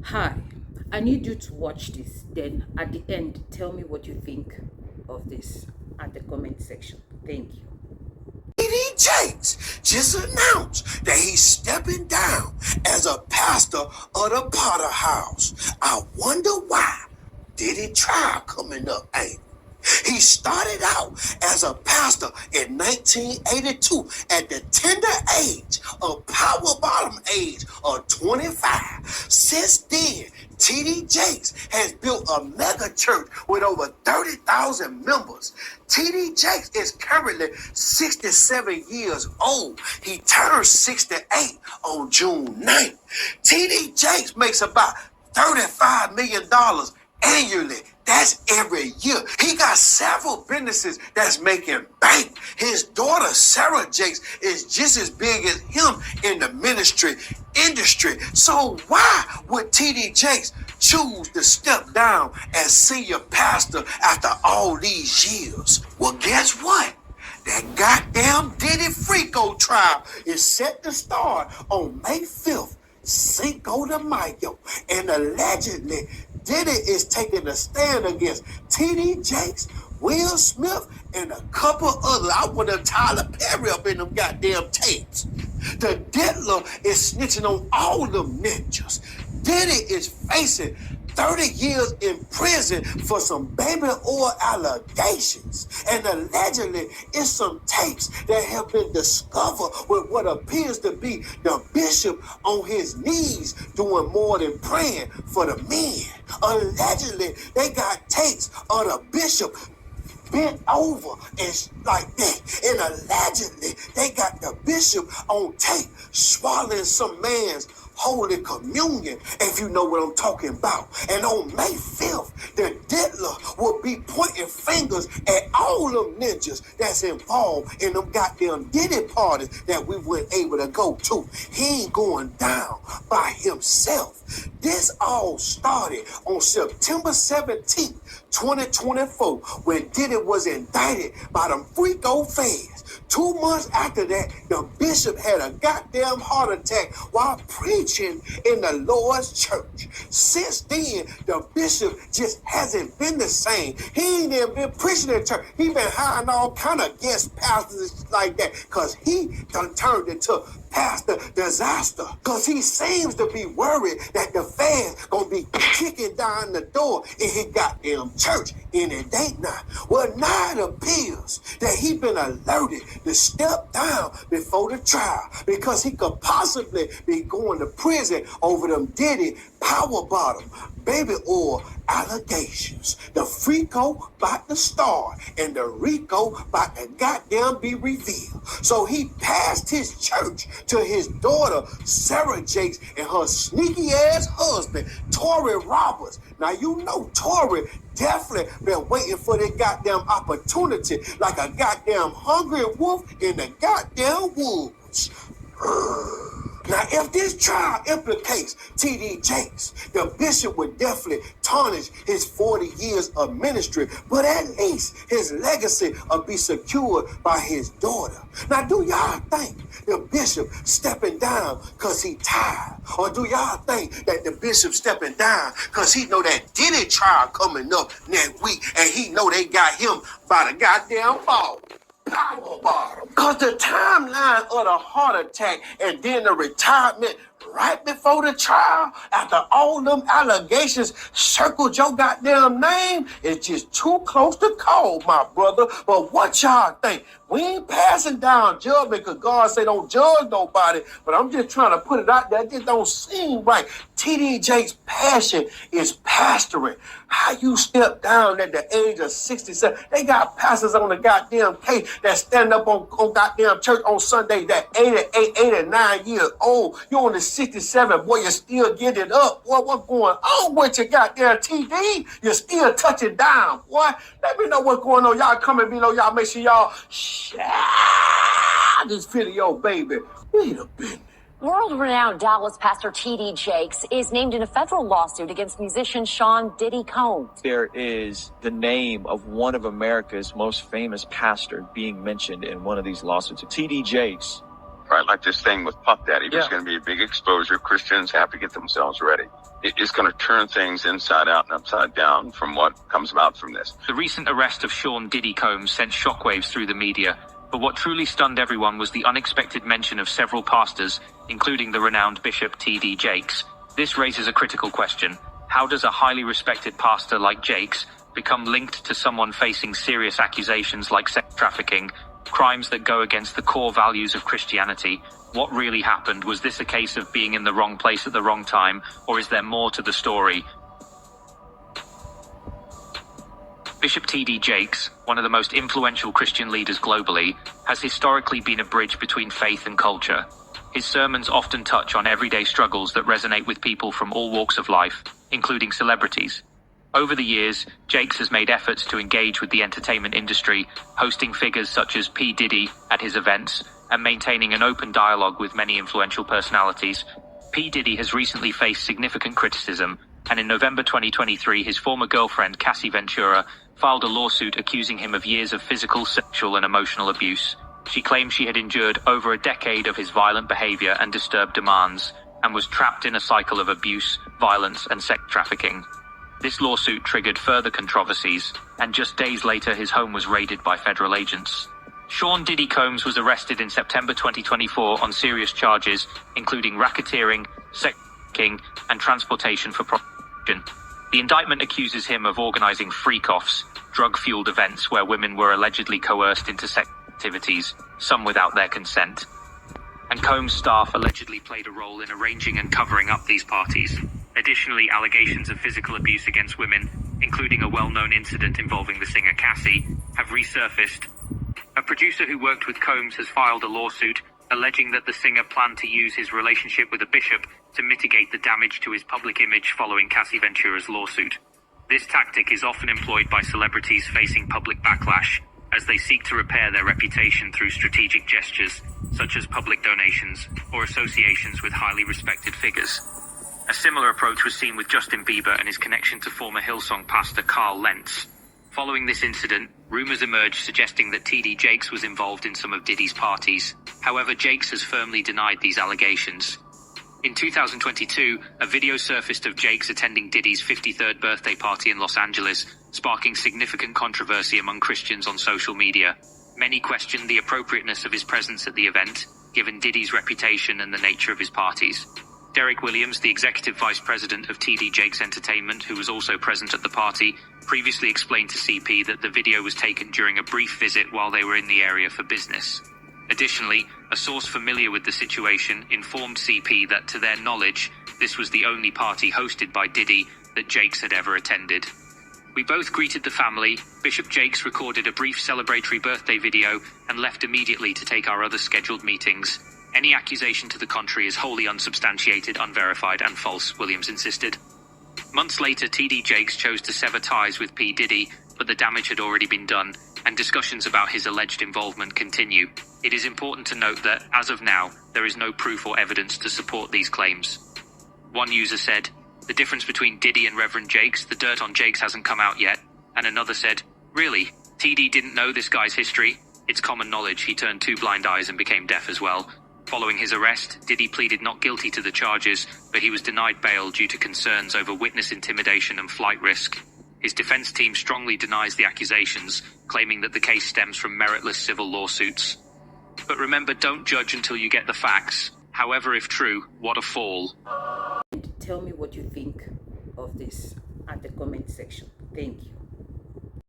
Hi, I need you to watch this. Then at the end, tell me what you think of this at the comment section. Thank you. Jakes just announced that he's stepping down as a pastor of the Potter House. I wonder why. Diddy trial coming up, ain't it? He started out as a pastor in 1982 at the tender age of power bottom age of 25. Since then, TD Jakes has built a mega church with over 30,000 members. TD Jakes is currently 67 years old. He turned 68 on June 9th. TD Jakes makes about $35 million annually. That's every year. He got several businesses that's making bank. His daughter, Sarah Jakes, is just as big as him in the ministry industry. So why would TD Jakes choose to step down as senior pastor after all these years? Well, guess what? That goddamn Diddy Frico trial is set to start on May 5th. Cinco de Mayo. And allegedly, Diddy is taking a stand against TD Jakes, Will Smith, and a couple others. I would have Tyler Perry up in them goddamn tapes. The diddler is snitching on all them ninjas. Diddy is facing 30 years in prison for some baby oil allegations. And allegedly, it's some tapes that have been discovered with what appears to be the bishop on his knees doing more than praying for the men. Allegedly, they got tapes of the bishop bent over and like that. And allegedly, they got the bishop on tape swallowing some man's Holy Communion, if you know what I'm talking about. And on May 5th, the diddler will be pointing fingers at all them ninjas that's involved in them goddamn Diddy parties that we weren't able to go to. He ain't going down by himself. This all started on September 17th, 2024, when Diddy was indicted by them freako feds. 2 months after that, the bishop had a goddamn heart attack while preaching in the Lord's church. Since then, the bishop just hasn't been the same. He ain't even been preaching in church. He been hiring all kind of guest pastors like that because he done turned into pastor disaster. Because he seems to be worried that the fans gonna be kicking down the door in his goddamn church, and it ain't not. Well, now it appears that he been alerted to step down before the trial because he could possibly be going to prison over them Diddy power bottom baby oil allegations. The Frico about to start and the Rico about to goddamn be revealed. So he passed his church to his daughter, Sarah Jakes, and her sneaky ass husband, Tory Roberts. Now you know Tory definitely been waiting for this goddamn opportunity like a goddamn hungry wolf in the goddamn woods. Now, if this trial implicates TD Jakes, the bishop would definitely tarnish his 40 years of ministry, but at least his legacy will be secured by his daughter. Now, do y'all think the bishop stepping down because he tired? Or do y'all think that the bishop stepping down because he know that Diddy trial coming up next week and he know they got him by the goddamn ball? Power bottom. Because the timeline of the heart attack and then the retirement right before the trial, after all them allegations circled your goddamn name, is just too close to call, my brother. But what y'all think? We ain't passing down judgment because God say don't judge nobody, but I'm just trying to put it out there. It just don't seem right. TD Jakes' passion is pastoring. How you step down at the age of 67? They got pastors on the goddamn case that stand up on goddamn church on Sunday that 88, 89 years old. You on the 67, boy, you still get it up. Boy, what's going on with your goddamn TD? You're still touching down, boy. Let me know what's going on. Y'all comment below. Y'all make sure y'all share this video, baby. Wait a minute. World-renowned Dallas pastor T.D. Jakes is named in a federal lawsuit against musician Sean Diddy Combs. There is the name of one of America's most famous pastors being mentioned in one of these lawsuits. T.D. Jakes. Right, like this thing with Puff Daddy. There's going to be a big exposure. Christians have to get themselves ready. is going to turn things inside out and upside down from what comes about from this. The recent arrest of Sean Diddy Combs sent shockwaves through the media, but what truly stunned everyone was the unexpected mention of several pastors, including the renowned Bishop T.D. Jakes. This raises a critical question. How does a highly respected pastor like Jakes become linked to someone facing serious accusations like sex trafficking, crimes that go against the core values of Christianity? What really happened? Was this a case of being in the wrong place at the wrong time, or is there more to the story? Bishop T.D. Jakes, one of the most influential Christian leaders globally, has historically been a bridge between faith and culture. His sermons often touch on everyday struggles that resonate with people from all walks of life, including celebrities. Over the years, Jakes has made efforts to engage with the entertainment industry, hosting figures such as P. Diddy at his events, and maintaining an open dialogue with many influential personalities. P. Diddy has recently faced significant criticism, and in November 2023, his former girlfriend, Cassie Ventura, filed a lawsuit accusing him of years of physical, sexual, and emotional abuse. She claimed she had endured over a decade of his violent behavior and disturbed demands, and was trapped in a cycle of abuse, violence, and sex trafficking. This lawsuit triggered further controversies, and just days later his home was raided by federal agents. Sean Diddy Combs was arrested in September 2024 on serious charges, including racketeering, sex trafficking, and transportation for prostitution. The indictment accuses him of organizing freak-offs, drug-fueled events where women were allegedly coerced into sex activities, some without their consent. And Combs' staff allegedly played a role in arranging and covering up these parties. Additionally, allegations of physical abuse against women, including a well-known incident involving the singer Cassie, have resurfaced. A producer who worked with Combs has filed a lawsuit alleging that the singer planned to use his relationship with a bishop to mitigate the damage to his public image following Cassie Ventura's lawsuit. This tactic is often employed by celebrities facing public backlash, as they seek to repair their reputation through strategic gestures, such as public donations or associations with highly respected figures. A similar approach was seen with Justin Bieber and his connection to former Hillsong pastor Carl Lentz. Following this incident, rumors emerged suggesting that T.D. Jakes was involved in some of Diddy's parties. However, Jakes has firmly denied these allegations. In 2022, a video surfaced of Jakes attending Diddy's 53rd birthday party in Los Angeles, sparking significant controversy among Christians on social media. Many questioned the appropriateness of his presence at the event, given Diddy's reputation and the nature of his parties. Derek Williams, the executive vice president of T.D. Jakes Entertainment, who was also present at the party, previously explained to CP that the video was taken during a brief visit while they were in the area for business. Additionally, a source familiar with the situation informed CP that, to their knowledge, this was the only party hosted by Diddy that Jakes had ever attended. We both greeted the family. Bishop Jakes recorded a brief celebratory birthday video and left immediately to take our other scheduled meetings. Any accusation to the contrary is wholly unsubstantiated, unverified, and false, Williams insisted. Months later, T.D. Jakes chose to sever ties with P. Diddy, but the damage had already been done, and discussions about his alleged involvement continue. It is important to note that, as of now, there is no proof or evidence to support these claims. One user said, "The difference between Diddy and Reverend Jakes, the dirt on Jakes hasn't come out yet." And another said, "Really? T.D. didn't know this guy's history? It's common knowledge he turned 2 blind eyes and became deaf as well." Following his arrest, Diddy pleaded not guilty to the charges, but he was denied bail due to concerns over witness intimidation and flight risk. His defense team strongly denies the accusations, claiming that the case stems from meritless civil lawsuits. But remember, don't judge until you get the facts. However, if true, what a fall. Tell me what you think of this at the comment section. Thank you.